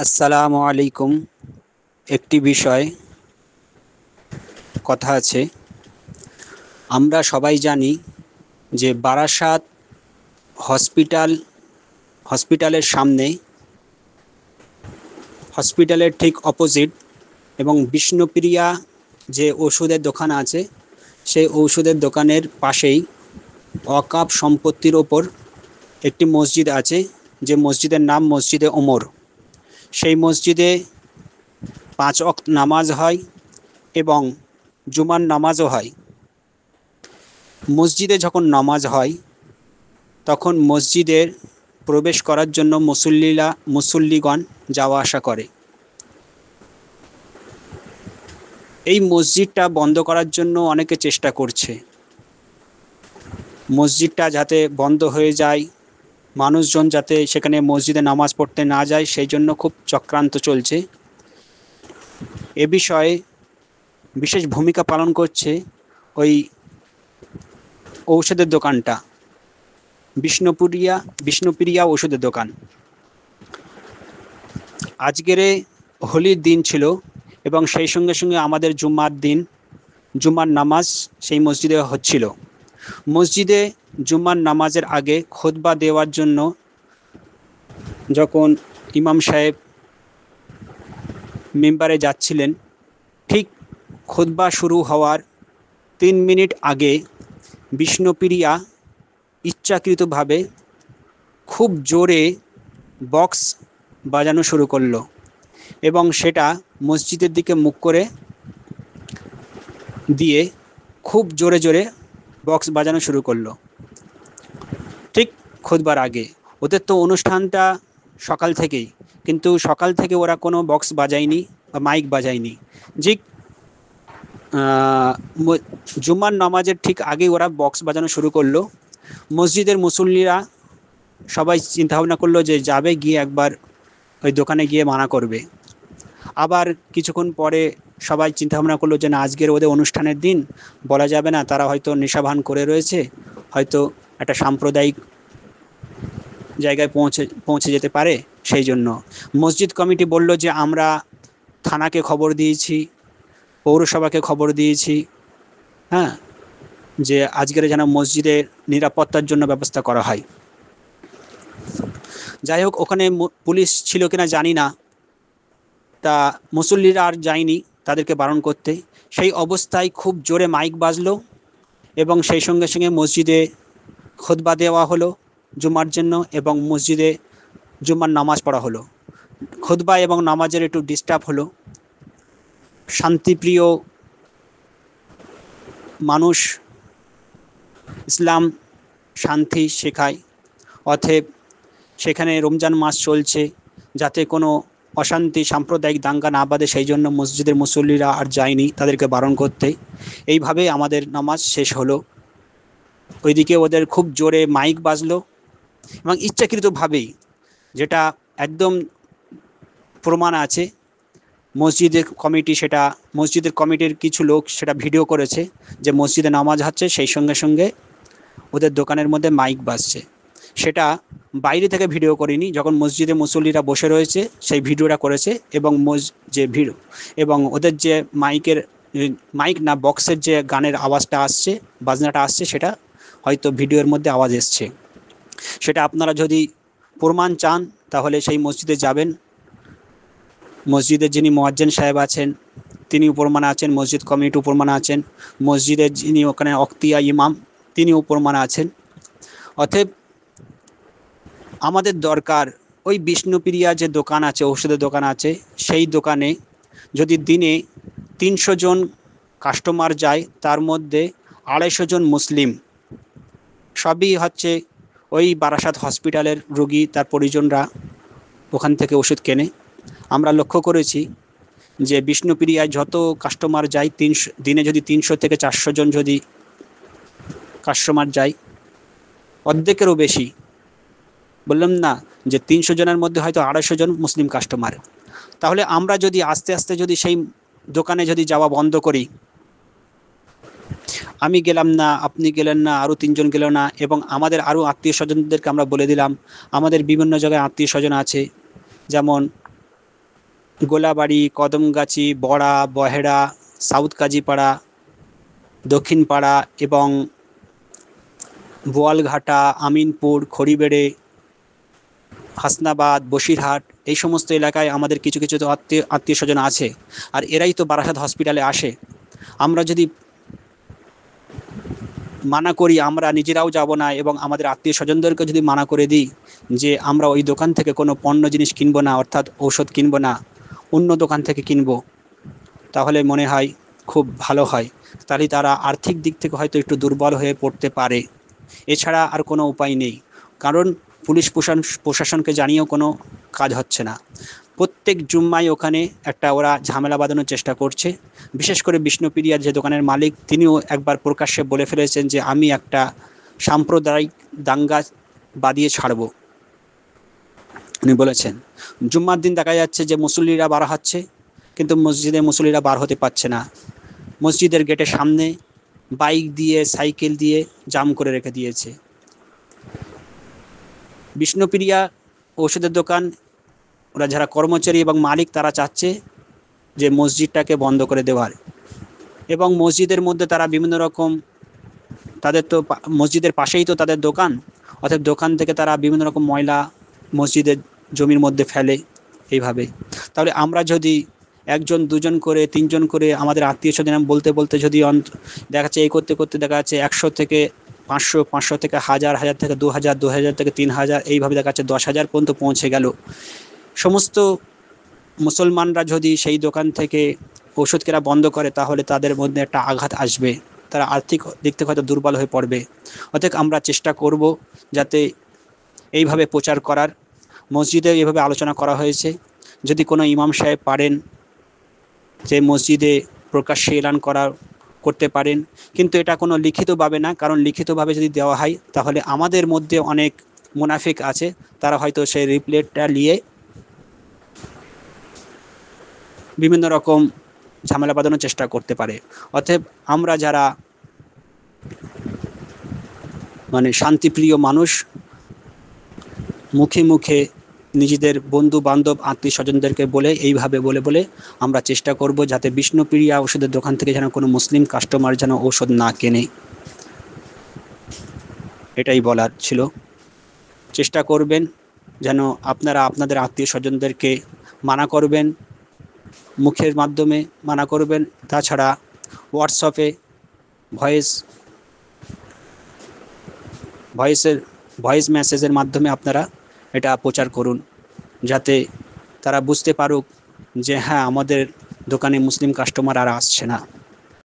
আসসালামু আলাইকুম। একটি বিষয় কথা আছে। আমরা সবাই জানি যে বারাসাত হসপিটাল হসপিটালের সামনে, হসপিটালের ঠিক অপোজিট এবং বিষ্ণুপ্রিয়া যে ওষুধের দোকান আছে, সেই ওষুধের দোকানের পাশেই ওয়াকফ সম্পত্তির ওপর একটি মসজিদ আছে, যে মসজিদের নাম মসজিদে ওমর। সেই মসজিদে 5 ওয়াক্ত নামাজ হয় এবং জুমার নামাজও হয়। মসজিদে যখন নামাজ হয় তখন মসজিদের প্রবেশ করার জন্য মুসল্লিগণ যাওয়া আসা করে। এই মসজিদটা বন্ধ করার জন্য অনেকে চেষ্টা করছে। মসজিদটা যাতে বন্ধ হয়ে যায়, মানুষজন যাতে সেখানে মসজিদে নামাজ পড়তে না যায়, সেই জন্য খুব চক্রান্ত চলছে। এ বিষয়ে বিশেষ ভূমিকা পালন করছে ওই ঔষধের দোকানটা, বিষ্ণুপ্রিয়া ওষুধের দোকান। আজকের হোলির দিন ছিল এবং সেই সঙ্গে সঙ্গে আমাদের জুম্মার নামাজ সেই মসজিদে হচ্ছিল। মসজিদে জুম্মার নামাজের আগে খুতবা দেওয়ার জন্য যখন ইমাম সাহেব মিম্বারে যাচ্ছিলেন, ঠিক খুতবা শুরু হওয়ার 3 মিনিট আগে বিষ্ণুপ্রিয়া ইচ্ছাকৃতভাবে খুব জোরে বক্স বাজানো শুরু করলো এবং সেটা মসজিদের দিকে মুখ করে দিয়ে খুব জোরে জোরে বক্স বাজানো শুরু করলো ঠিক খুতবার আগে। ওদের তো অনুষ্ঠানটা সকাল থেকেই, কিন্তু সকাল থেকে ওরা কোনো বক্স বাজায়নি বা মাইক বাজায়নি। ঠিক জুম্মার নামাজের ঠিক আগে ওরা বক্স বাজানো শুরু করলো। মসজিদের মুসল্লিরা সবাই চিন্তাভাবনা করলো যে যাবে, গিয়ে একবার ওই দোকানে গিয়ে মানা করবে। আবার কিছুক্ষণ পরে সবাই চিন্তাভাবনা করলো যে না, আজকের ওদের অনুষ্ঠানের দিন, বলা যাবে না, তারা হয়তো নেশাভান করে রয়েছে, হয়তো একটা সাম্প্রদায়িক জায়গায় পৌঁছে যেতে পারে। সেই জন্য মসজিদ কমিটি বলল যে আমরা থানাকে খবর দিয়েছি, পৌরসভাকে খবর দিয়েছি, হ্যাঁ, যে আজকের যেন মসজিদের নিরাপত্তার জন্য ব্যবস্থা করা হয়। যাই হোক, ওখানে পুলিশ ছিল কিনা জানি না, তা মুসল্লিরা আর যায়নি তাদেরকে বারণ করতে। সেই অবস্থায় খুব জোরে মাইক বাজলো এবং সেই সঙ্গে সঙ্গে মসজিদে খুতবা দেওয়া হলো জুমার জন্য এবং মসজিদে জুমার নামাজ পড়া হলো। খুতবা এবং নামাজের একটু ডিস্টার্ব হলো। শান্তিপ্রিয় মানুষ, ইসলাম শান্তি শেখায়, অতএব সেখানে রমজান মাস চলছে, যাতে কোনো অশান্তি সাম্প্রদায়িক দাঙ্গা না বাঁধে, সেই জন্য মসজিদের মুসল্লিরা আর যায়নি তাদেরকে বারণ করতে। এইভাবে আমাদের নামাজ শেষ হলো। ওইদিকে ওদের খুব জোরে মাইক বাজলো এবং ইচ্ছাকৃতভাবেই, যেটা একদম প্রমাণ আছে, মসজিদের কমিটির কিছু লোক সেটা ভিডিও করেছে যে মসজিদে নামাজ হচ্ছে, সেই সঙ্গে সঙ্গে ওদের দোকানের মধ্যে মাইক বাজছে। সেটা বাইরে থেকে ভিডিও করিনি, যখন মসজিদে মুসল্লিরা বসে রয়েছে সেই ভিডিওটা করেছে। এবং যে ভিডিও এবং ওদের যে মাইক না, বক্সের যে গানের আওয়াজটা আসছে, বাজনাটা আসছে, সেটা হয়তো ভিডিওর মধ্যে আওয়াজ এসছে। সেটা আপনারা যদি প্রমাণ চান তাহলে সেই মসজিদে যাবেন। মসজিদের যিনি মুয়াজ্জিন সাহেব আছেন তিনি উপরমানা আছেন, মসজিদ কমিটি উপরমানা আছেন, মসজিদের যিনি ওখানে অক্তিয়া ইমাম তিনি উপরমানা আছেন। অতএব আমাদের দরকার ওই বিষ্ণুপ্রিয়া যে দোকান আছে, ওষুধের দোকান আছে, সেই দোকানে যদি দিনে 300 জন কাস্টমার যায়, তার মধ্যে 250 জন মুসলিম, সবই হচ্ছে ওই বারাসাত হসপিটালের রোগী, তার পরিজনরা ওখান থেকে ওষুধ কেনে। আমরা লক্ষ্য করেছি যে বিষ্ণুপ্রিয়ায় যত কাস্টমার যায়, দিনে যদি 300 থেকে 400 জন যদি কাস্টমার যায়, অর্ধেকেরও বেশি, বললাম না যে 300 জনের মধ্যে হয়তো 250 জন মুসলিম কাস্টমার। তাহলে আমরা যদি আস্তে আস্তে যদি সেই দোকানে যদি যাওয়া বন্ধ করি, আমি গেলাম না, আপনি গেলেন না, আরও 3 জন গেল না, এবং আমাদের আরও আত্মীয় স্বজনদেরকে আমরা বলে দিলাম, আমাদের বিভিন্ন জায়গায় আত্মীয় স্বজন আছে, যেমন গোলাবাড়ি, কদমগাছি, বড়া, বহেড়া, সাউথ কাজীপাড়া, দক্ষিণপাড়া এবং বোয়ালঘাটা, আমিনপুর, খড়িবেড়ে, হাসনাবাদ, বসিরহাট, এই সমস্ত এলাকায় আমাদের কিছু কিছু তো আত্মীয় স্বজন আছে। আর এরাই তো বারাসাত হসপিটালে আসে। আমরা যদি মানা করি, আমরা নিজেরাও যাব না এবং আমাদের আত্মীয় স্বজনদেরকে যদি মানা করে দিই যে আমরা ওই দোকান থেকে কোনো পণ্য জিনিস কিনবো না, অর্থাৎ ঔষধ কিনবো না, অন্য দোকান থেকে কিনবো, তাহলে মনে হয় খুব ভালো হয়। তাহলে তারা আর্থিক দিক থেকে হয়তো একটু দুর্বল হয়ে পড়তে পারে। এছাড়া আর কোনো উপায় নেই, কারণ পুলিশ প্রশাসনকে জানিয়েও কোনো কাজ হচ্ছে না। প্রত্যেক জুম্মায় ওখানে একটা ওরা ঝামেলা বাঁধানোর চেষ্টা করছে। বিশেষ করে বিষ্ণুপ্রিয়ার যে দোকানের মালিক, তিনিও একবার প্রকাশ্যে বলে ফেলেছেন যে আমি একটা সাম্প্রদায়িক দাঙ্গা বাঁধিয়ে ছাড়ব। উনি বলেছেন জুম্মার দিন দেখা যাচ্ছে যে মুসল্লিরা বার হচ্ছে, কিন্তু মসজিদে মুসল্লিরা বার হতে পারছে না। মসজিদের গেটের সামনে বাইক দিয়ে, সাইকেল দিয়ে জাম করে রেখে দিয়েছে। বিষ্ণুপ্রিয়া ওষুধের দোকান, ওরা যারা কর্মচারী এবং মালিক, তারা চাচ্ছে যে মসজিদটাকে বন্ধ করে দেওয়ার, এবং মসজিদের মধ্যে তারা বিভিন্ন রকম, তাদের তো মসজিদের পাশেই তো তাদের দোকান, অর্থাৎ দোকান থেকে তারা বিভিন্ন রকম ময়লা মসজিদের জমির মধ্যে ফেলে এইভাবে। তাহলে আমরা যদি একজন, দুজন করে, তিনজন করে আমাদের আত্মীয় স্বজন বলতে বলতে যদি দেখা যাচ্ছে এই করতে করতে দেখা যাচ্ছে 100 থেকে 500, 500 থেকে 1000, 1000 থেকে 2000, 2000 থেকে 3000, এইভাবে দেখা যাচ্ছে 10,000 পর্যন্ত পৌঁছে গেল। সমস্ত মুসলমানরা যদি সেই দোকান থেকে ওষুধ কেনা বন্ধ করে, তাহলে তাদের মধ্যে একটা আঘাত আসবে, তারা আর্থিক দিক থেকে হয়তো দুর্বল হয়ে পড়বে। অতএব আমরা চেষ্টা করব যাতে এইভাবে প্রচার করার। মসজিদে এইভাবে আলোচনা করা হয়েছে, যদি কোনো ইমাম সাহেব পারেন যে মসজিদে প্রকাশ্যে এলান করতে পারেন, কিন্তু এটা কোনো লিখিতভাবে না, কারণ লিখিতভাবে যদি দেওয়া হয় তাহলে আমাদের মধ্যে অনেক মুনাফিক আছে, তারা হয়তো সেই রিপ্লেটটা নিয়ে বিভিন্ন রকম ঝামেলা বাঁধানোর চেষ্টা করতে পারে। অতএব আমরা যারা শান্তিপ্রিয় মানুষ, মুখে মুখে নিজেদের বন্ধু বান্ধব আত্মীয় স্বজনদেরকে বলে, এইভাবে বলে বলে আমরা চেষ্টা করব যাতে বিষ্ণুপ্রিয়া ওষুধের দোকান থেকে যেন কোনো মুসলিম কাস্টমার যেন ঔষধ না কেনে। এটাই বলার ছিল। চেষ্টা করবেন যেন আপনারা আপনাদের আত্মীয় স্বজনদেরকে মানা করবেন, মুখের মাধ্যমে মানা করবেন। তাছাড়া হোয়াটসঅ্যাপে ভয়েস মেসেজের মাধ্যমে আপনারা এটা প্রচার করুন, যাতে তারা বুঝতে পারুক যে হ্যাঁ, আমাদের দোকানে মুসলিম কাস্টমার আর আসছে না।